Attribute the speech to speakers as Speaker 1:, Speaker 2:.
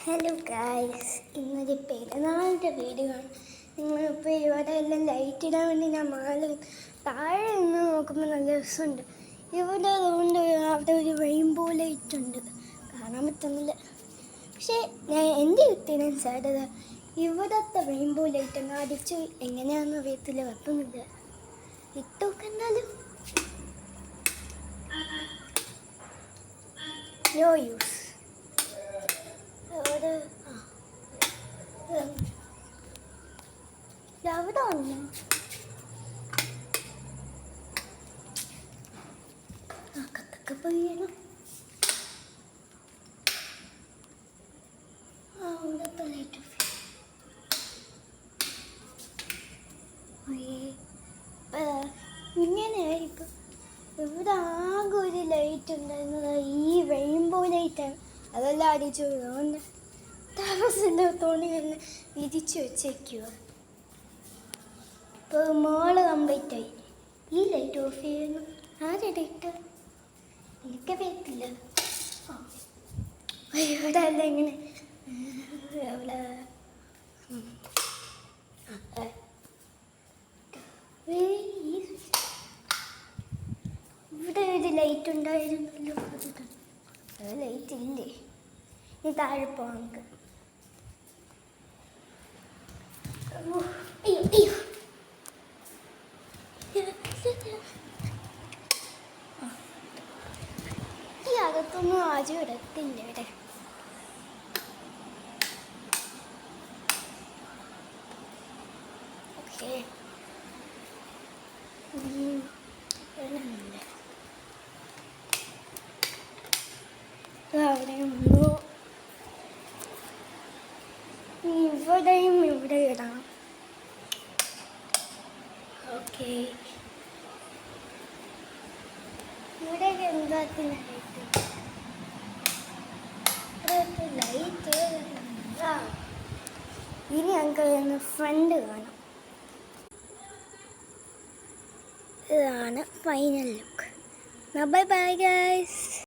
Speaker 1: Hello guys, ഇന്നൊരു പെരുന്നാളിൻ്റെ video ആണ്. നിങ്ങളിപ്പോൾ ഇവിടെ എല്ലാം ലൈറ്റ് ഇടാൻ വേണ്ടി ഞാൻ താഴെ നിന്ന് നോക്കുമ്പോൾ നല്ല രസമുണ്ട്. ഇവിടെ അതുകൊണ്ട് അവിടെ ഒരു റെയിൻബോ ലൈറ്റ് ഉണ്ട്, കാണാൻ പറ്റുന്നില്ല. പക്ഷേ ഞാൻ എൻ്റെ കുട്ടീനെ സാധ്യത ഇവിടത്തെ റെയിൻബോ ലൈറ്റ് അങ്ങ് അടിച്ച് എങ്ങനെയാണെന്ന് അറിയത്തില്ല, വെക്കുന്നില്ല. ഇട്ട് നോക്കെന്നാലും നോ യൂസ്. അവിടെ വന്നു കത്തൊക്കെ പോയാണ്. അവിടുത്തെ ലൈറ്റ് ഇങ്ങനെയായിരിക്കും. ഇവിടെ ആകെ ഒരു ലൈറ്റ് ഉണ്ടായിരുന്നത് ഈ റെയിൻബോ ലൈറ്റാണ്. അതെല്ലാം അടിച്ചു അതുകൊണ്ട് താമസിൻ്റെ തോണി തന്നെ വിരിച്ചു വെച്ചേക്കുക. ഇപ്പോൾ മോള് കംപ്ലീറ്റ് ആയി. ഈ ലൈറ്റ് ഓഫ് ചെയ്യുന്നു. ആരെടുത്ത് എനിക്കറിയത്തില്ല. ഇവിടെ അല്ല ഇങ്ങനെ ഇവിടെ ഇവിടെ ഒരു ലൈറ്റ് ഉണ്ടായിരുന്നല്ലോ. അത് ലൈറ്റ് ഇല്ലേ? ഇനി താഴെ പോവാം നമുക്ക്. അയ്യോ അയ്യോ, ഈ അകത്തൊന്നും ആരും ഇടത്തില്ല. ഇവിടെ ഓക്കെ അവിടെ വന്നു. ഇവിടെയും ഇവിടെ ഇടാം. ഓക്കെ, ഇവിടെ എന്താത്തിന് ലൈറ്റ് ഇനി ഞങ്ങൾക്ക് ഫ്രണ്ട് കാണാം. ഇതാണ് final look. Bye bye guys.